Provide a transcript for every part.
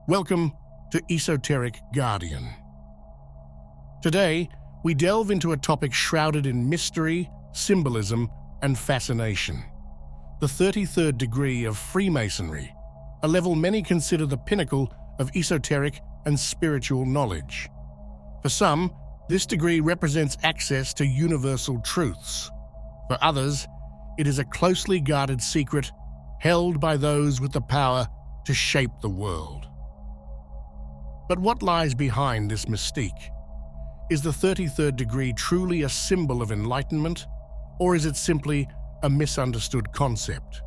Welcome to Esoteric Guardian. Today, we delve into a topic shrouded in mystery, symbolism, and fascination. The 33rd degree of Freemasonry, a level many consider the pinnacle of esoteric and spiritual knowledge. For some, this degree represents access to universal truths. For others, it is a closely guarded secret held by those with the power to shape the world. But what lies behind this mystique? Is the 33rd degree truly a symbol of enlightenment, or is it simply a misunderstood concept?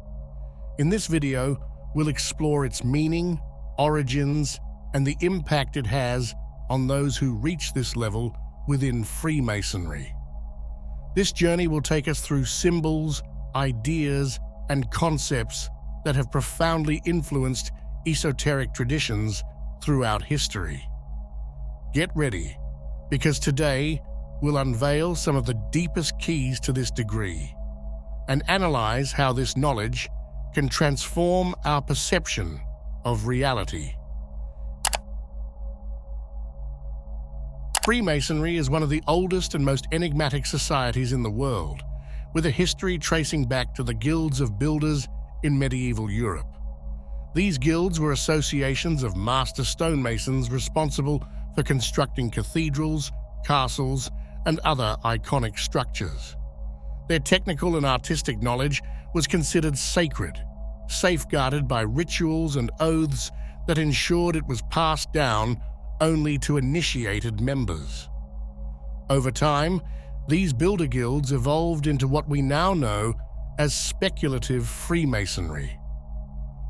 In this video, we'll explore its meaning, origins, and the impact it has on those who reach this level within Freemasonry. This journey will take us through symbols, ideas, and concepts that have profoundly influenced esoteric traditions throughout history. Get ready, because today we'll unveil some of the deepest keys to this degree and analyze how this knowledge can transform our perception of reality. Freemasonry is one of the oldest and most enigmatic societies in the world, with a history tracing back to the guilds of builders in medieval Europe. These guilds were associations of master stonemasons responsible for constructing cathedrals, castles, and other iconic structures. Their technical and artistic knowledge was considered sacred, safeguarded by rituals and oaths that ensured it was passed down only to initiated members. Over time, these builder guilds evolved into what we now know as speculative Freemasonry.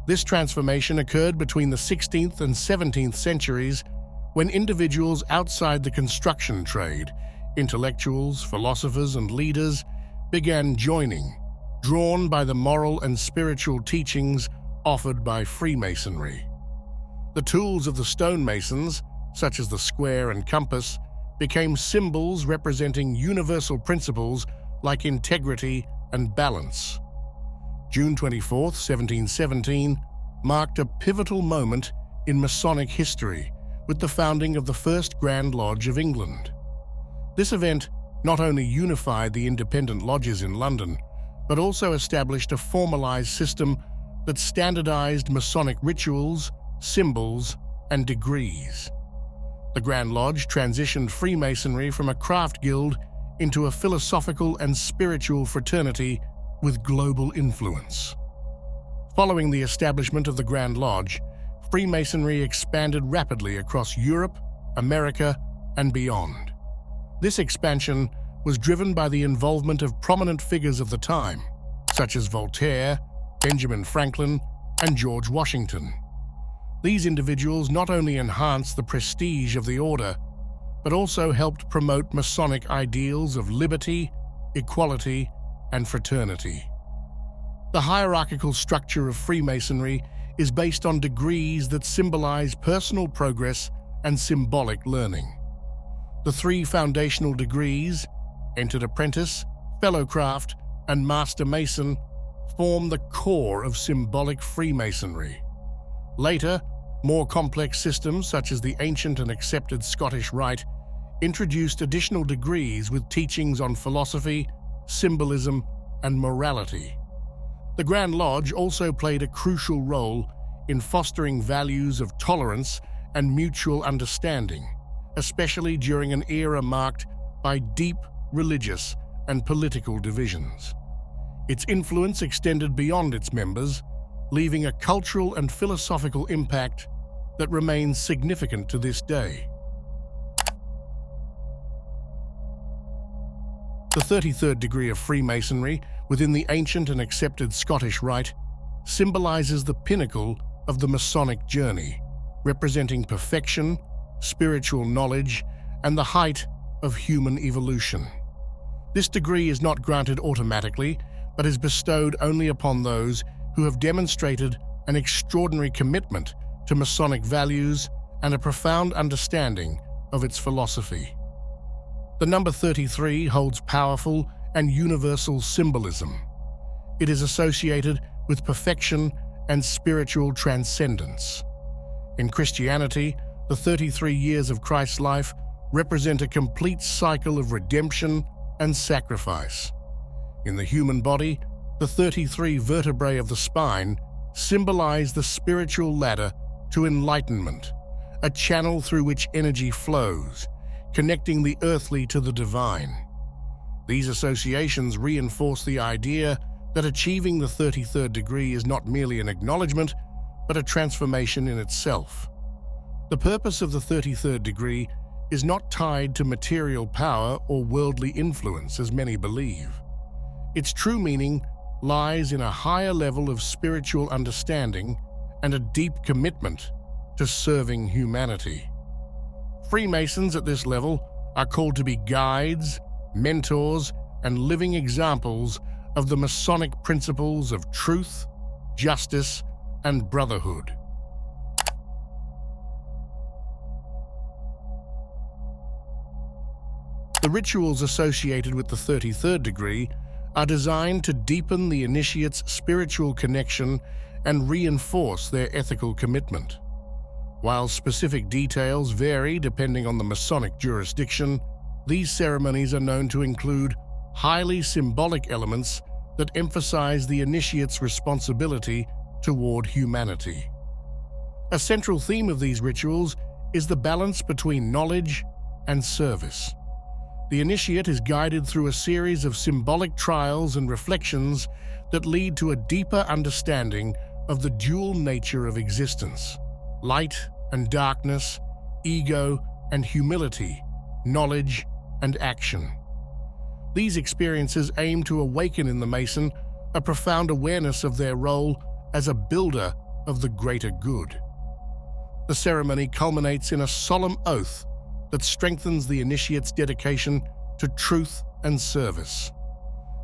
This transformation occurred between the 16th and 17th centuries when individuals outside the construction trade, intellectuals, philosophers, and leaders began joining, drawn by the moral and spiritual teachings offered by Freemasonry. The tools of the stonemasons, such as the square and compass, became symbols representing universal principles like integrity and balance. June 24, 1717, marked a pivotal moment in Masonic history with the founding of the First Grand Lodge of England. This event not only unified the independent lodges in London, but also established a formalized system that standardized Masonic rituals, symbols, and degrees. The Grand Lodge transitioned Freemasonry from a craft guild into a philosophical and spiritual fraternity with global influence. Following the establishment of the Grand Lodge, Freemasonry expanded rapidly across Europe, America, and beyond. This expansion was driven by the involvement of prominent figures of the time, such as Voltaire, Benjamin Franklin, and George Washington. These individuals not only enhanced the prestige of the order, but also helped promote Masonic ideals of liberty, equality, and fraternity. The hierarchical structure of Freemasonry is based on degrees that symbolize personal progress and symbolic learning. The three foundational degrees, Entered Apprentice, Fellowcraft, and Master Mason, form the core of symbolic Freemasonry. Later, more complex systems such as the ancient and accepted Scottish Rite introduced additional degrees with teachings on philosophy, symbolism, and morality. The Grand Lodge also played a crucial role in fostering values of tolerance and mutual understanding, especially during an era marked by deep religious and political divisions. Its influence extended beyond its members, leaving a cultural and philosophical impact that remains significant to this day. The 33rd degree of Freemasonry, within the ancient and accepted Scottish Rite, symbolizes the pinnacle of the Masonic journey, representing perfection, spiritual knowledge, and the height of human evolution. This degree is not granted automatically, but is bestowed only upon those who have demonstrated an extraordinary commitment to Masonic values and a profound understanding of its philosophy. The number 33 holds powerful and universal symbolism. It is associated with perfection and spiritual transcendence. In Christianity, the 33 years of Christ's life represent a complete cycle of redemption and sacrifice. In the human body, the 33 vertebrae of the spine symbolize the spiritual ladder to enlightenment, a channel through which energy flows, connecting the earthly to the divine. These associations reinforce the idea that achieving the 33rd degree is not merely an acknowledgement, but a transformation in itself. The purpose of the 33rd degree is not tied to material power or worldly influence, as many believe. Its true meaning lies in a higher level of spiritual understanding and a deep commitment to serving humanity. Freemasons at this level are called to be guides, mentors, and living examples of the Masonic principles of truth, justice, and brotherhood. The rituals associated with the 33rd degree are designed to deepen the initiate's spiritual connection and reinforce their ethical commitment. While specific details vary depending on the Masonic jurisdiction, these ceremonies are known to include highly symbolic elements that emphasize the initiate's responsibility toward humanity. A central theme of these rituals is the balance between knowledge and service. The initiate is guided through a series of symbolic trials and reflections that lead to a deeper understanding of the dual nature of existence: light and darkness, ego and humility, knowledge and action. These experiences aim to awaken in the Mason a profound awareness of their role as a builder of the greater good. The ceremony culminates in a solemn oath that strengthens the initiate's dedication to truth and service.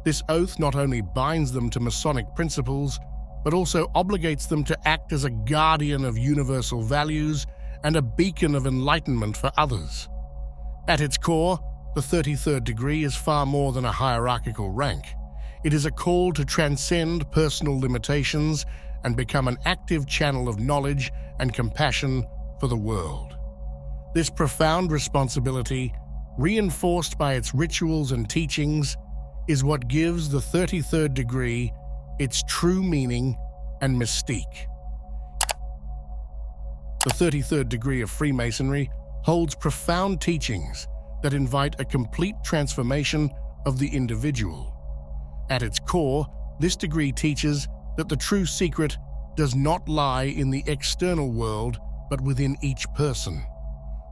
This oath not only binds them to Masonic principles, but also obligates them to act as a guardian of universal values and a beacon of enlightenment for others. At its core, the 33rd degree is far more than a hierarchical rank. It is a call to transcend personal limitations and become an active channel of knowledge and compassion for the world. This profound responsibility, reinforced by its rituals and teachings, is what gives the 33rd degree its true meaning and mystique. The 33rd degree of Freemasonry holds profound teachings that invite a complete transformation of the individual. At its core, this degree teaches that the true secret does not lie in the external world, but within each person.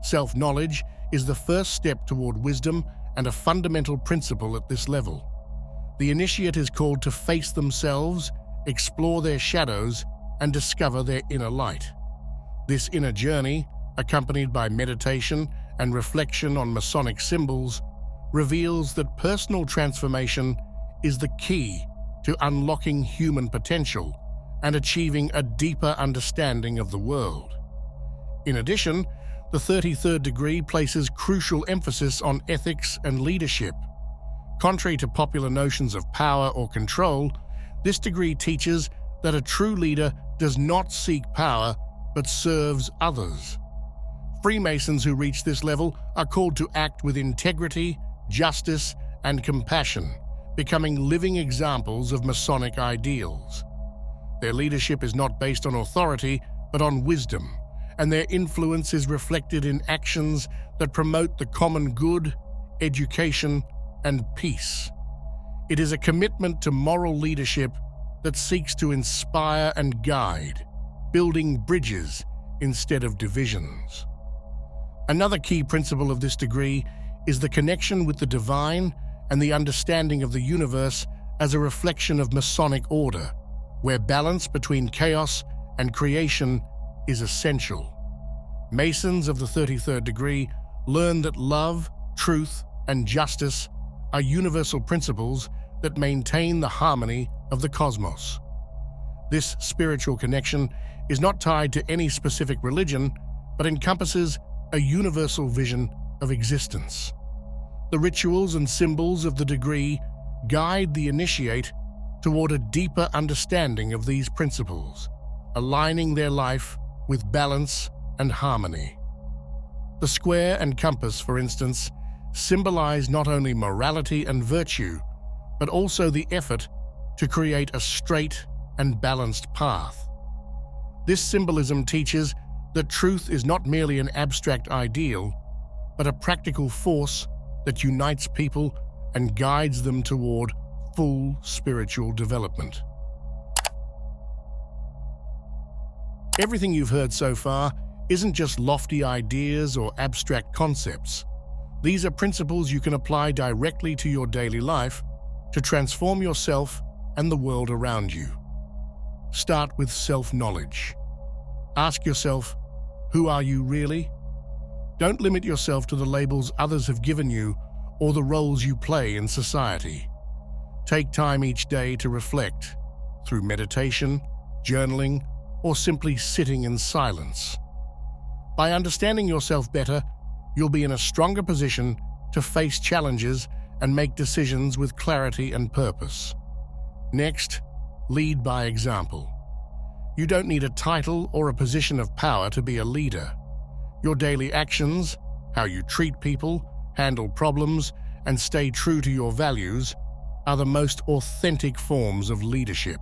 Self-knowledge is the first step toward wisdom and a fundamental principle at this level. The initiate is called to face themselves, explore their shadows, and discover their inner light. This inner journey, accompanied by meditation and reflection on Masonic symbols, reveals that personal transformation is the key to unlocking human potential and achieving a deeper understanding of the world. In addition, the 33rd degree places crucial emphasis on ethics and leadership. Contrary to popular notions of power or control, this degree teaches that a true leader does not seek power but serves others. Freemasons who reach this level are called to act with integrity, justice, and compassion, becoming living examples of Masonic ideals. Their leadership is not based on authority, but on wisdom, and their influence is reflected in actions that promote the common good, education, and peace. It is a commitment to moral leadership that seeks to inspire and guide, building bridges instead of divisions. Another key principle of this degree is the connection with the divine and the understanding of the universe as a reflection of Masonic order, where balance between chaos and creation is essential. Masons of the 33rd degree learn that love, truth, and justice are universal principles that maintain the harmony of the cosmos. This spiritual connection is not tied to any specific religion, but encompasses a universal vision of existence. The rituals and symbols of the degree guide the initiate toward a deeper understanding of these principles, aligning their life with balance and harmony. The square and compass, for instance, symbolize not only morality and virtue, but also the effort to create a straight and balanced path. This symbolism teaches that truth is not merely an abstract ideal, but a practical force that unites people and guides them toward full spiritual development. Everything you've heard so far isn't just lofty ideas or abstract concepts. These are principles you can apply directly to your daily life to transform yourself and the world around you. Start with self-knowledge. Ask yourself, who are you really? Don't limit yourself to the labels others have given you or the roles you play in society. Take time each day to reflect, through meditation, journaling, or simply sitting in silence. By understanding yourself better, you'll be in a stronger position to face challenges and make decisions with clarity and purpose. Next, lead by example. You don't need a title or a position of power to be a leader. Your daily actions, how you treat people, handle problems, and stay true to your values, are the most authentic forms of leadership.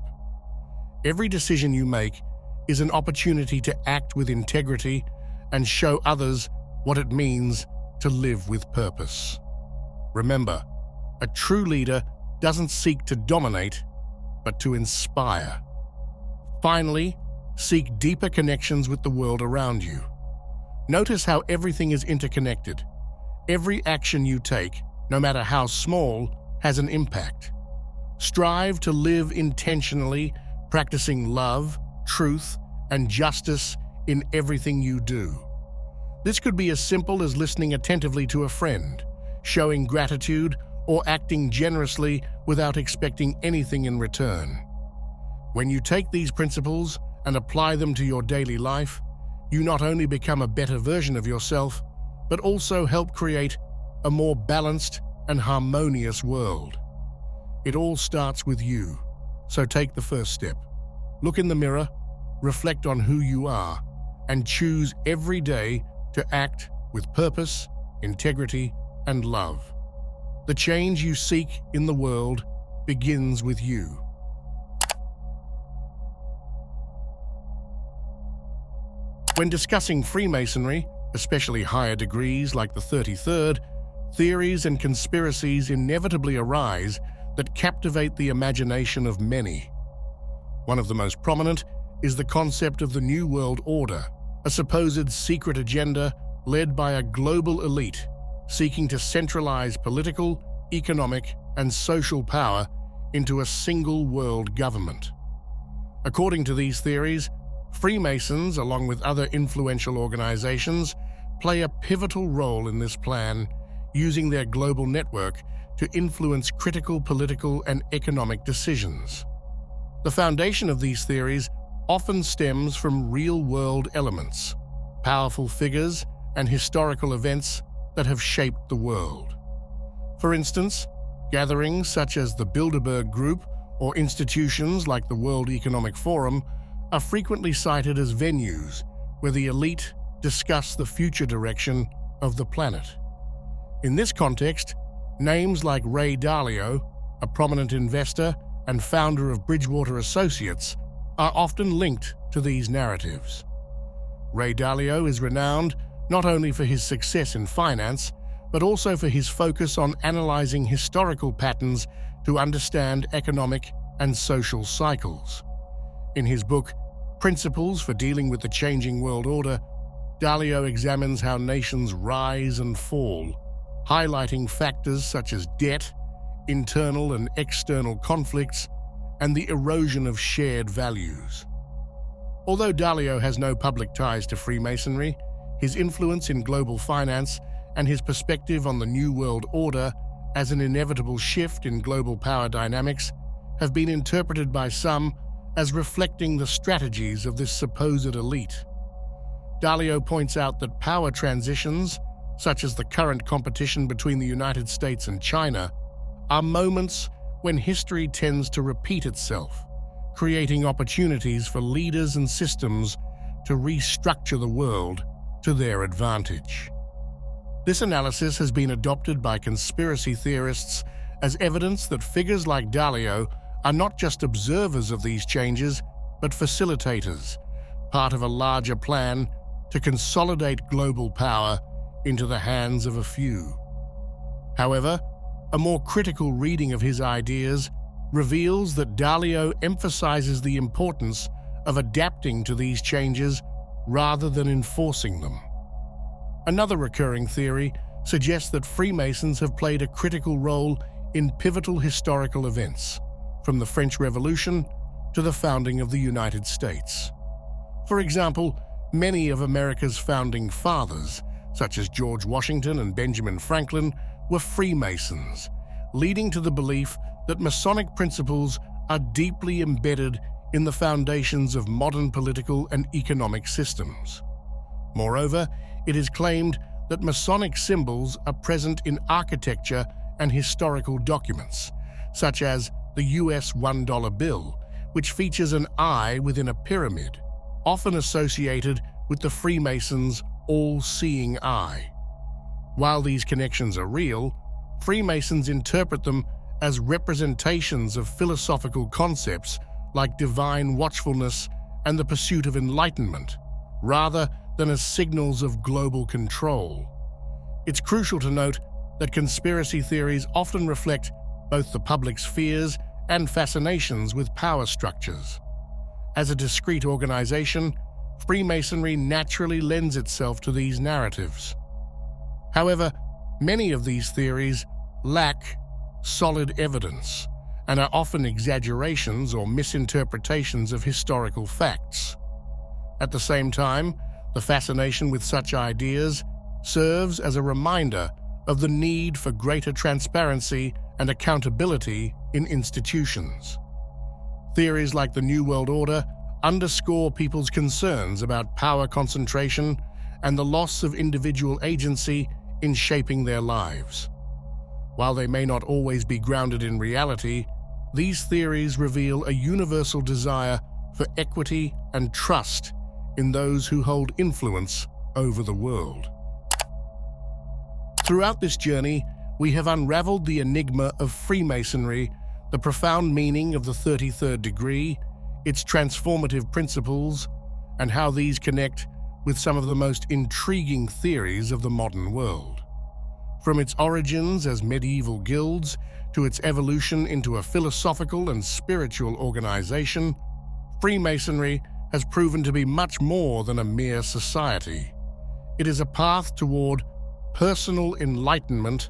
Every decision you make is an opportunity to act with integrity and show others what it means to live with purpose. Remember, a true leader doesn't seek to dominate, but to inspire. Finally, seek deeper connections with the world around you. Notice how everything is interconnected. Every action you take, no matter how small, has an impact. Strive to live intentionally, practicing love, truth, and justice in everything you do. This could be as simple as listening attentively to a friend, showing gratitude, or acting generously without expecting anything in return. When you take these principles and apply them to your daily life, you not only become a better version of yourself, but also help create a more balanced and harmonious world. It all starts with you, so take the first step. Look in the mirror, reflect on who you are, and choose every day to act with purpose, integrity, and love. The change you seek in the world begins with you. When discussing Freemasonry, especially higher degrees like the 33rd, theories and conspiracies inevitably arise that captivate the imagination of many. One of the most prominent is the concept of the New World Order, a supposed secret agenda led by a global elite seeking to centralize political, economic, and social power into a single world government. According to these theories, Freemasons, along with other influential organizations, play a pivotal role in this plan, using their global network to influence critical political and economic decisions. The foundation of these theories often stems from real-world elements, powerful figures, and historical events that have shaped the world. For instance, gatherings such as the Bilderberg Group or institutions like the World Economic Forum are frequently cited as venues where the elite discuss the future direction of the planet. In this context, names like Ray Dalio, a prominent investor and founder of Bridgewater Associates, are often linked to these narratives. Ray Dalio is renowned not only for his success in finance, but also for his focus on analyzing historical patterns to understand economic and social cycles. In his book, Principles for Dealing with the Changing World Order, Dalio examines how nations rise and fall, highlighting factors such as debt, internal and external conflicts, and the erosion of shared values. Although Dalio has no public ties to Freemasonry, his influence in global finance and his perspective on the New World Order as an inevitable shift in global power dynamics have been interpreted by some as reflecting the strategies of this supposed elite. Dalio points out that power transitions, such as the current competition between the United States and China, are moments when history tends to repeat itself, creating opportunities for leaders and systems to restructure the world to their advantage. This analysis has been adopted by conspiracy theorists as evidence that figures like Dalio are not just observers of these changes, but facilitators, part of a larger plan to consolidate global power into the hands of a few. However, a more critical reading of his ideas reveals that Dalio emphasizes the importance of adapting to these changes rather than enforcing them. Another recurring theory suggests that Freemasons have played a critical role in pivotal historical events, from the French Revolution to the founding of the United States. For example, many of America's founding fathers, such as George Washington and Benjamin Franklin, were Freemasons, leading to the belief that Masonic principles are deeply embedded in the foundations of modern political and economic systems. Moreover, it is claimed that Masonic symbols are present in architecture and historical documents, such as the US $1 bill, which features an eye within a pyramid, often associated with the Freemasons' all-seeing eye. While these connections are real, Freemasons interpret them as representations of philosophical concepts like divine watchfulness and the pursuit of enlightenment, rather than as signals of global control. It's crucial to note that conspiracy theories often reflect both the public's fears and fascinations with power structures. As a discrete organization, Freemasonry naturally lends itself to these narratives. However, many of these theories lack solid evidence and are often exaggerations or misinterpretations of historical facts. At the same time, the fascination with such ideas serves as a reminder of the need for greater transparency and accountability in institutions. Theories like the New World Order underscore people's concerns about power concentration and the loss of individual agency in shaping their lives. While they may not always be grounded in reality, these theories reveal a universal desire for equity and trust in those who hold influence over the world. Throughout this journey, we have unraveled the enigma of Freemasonry, the profound meaning of the 33rd degree, its transformative principles, and how these connect with some of the most intriguing theories of the modern world. From its origins as medieval guilds to its evolution into a philosophical and spiritual organization, Freemasonry has proven to be much more than a mere society. It is a path toward personal enlightenment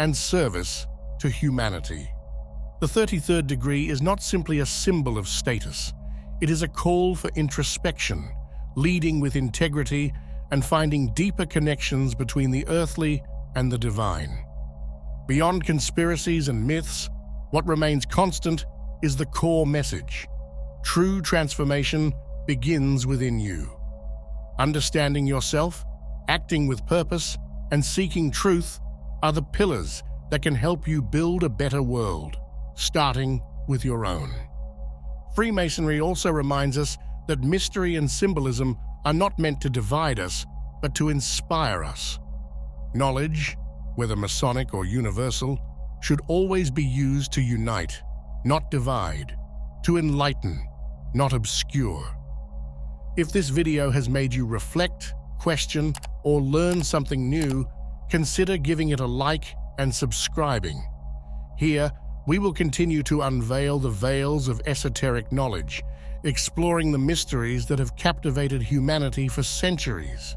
and service to humanity. The 33rd degree is not simply a symbol of status. It is a call for introspection, leading with integrity and finding deeper connections between the earthly and the divine. Beyond conspiracies and myths, what remains constant is the core message. True transformation begins within you. Understanding yourself, acting with purpose, and seeking truth are the pillars that can help you build a better world, starting with your own. Freemasonry also reminds us that mystery and symbolism are not meant to divide us, but to inspire us. Knowledge, whether Masonic or universal, should always be used to unite, not divide, to enlighten, not obscure. If this video has made you reflect, question, or learn something new, consider giving it a like and subscribing. Here, we will continue to unveil the veils of esoteric knowledge, exploring the mysteries that have captivated humanity for centuries.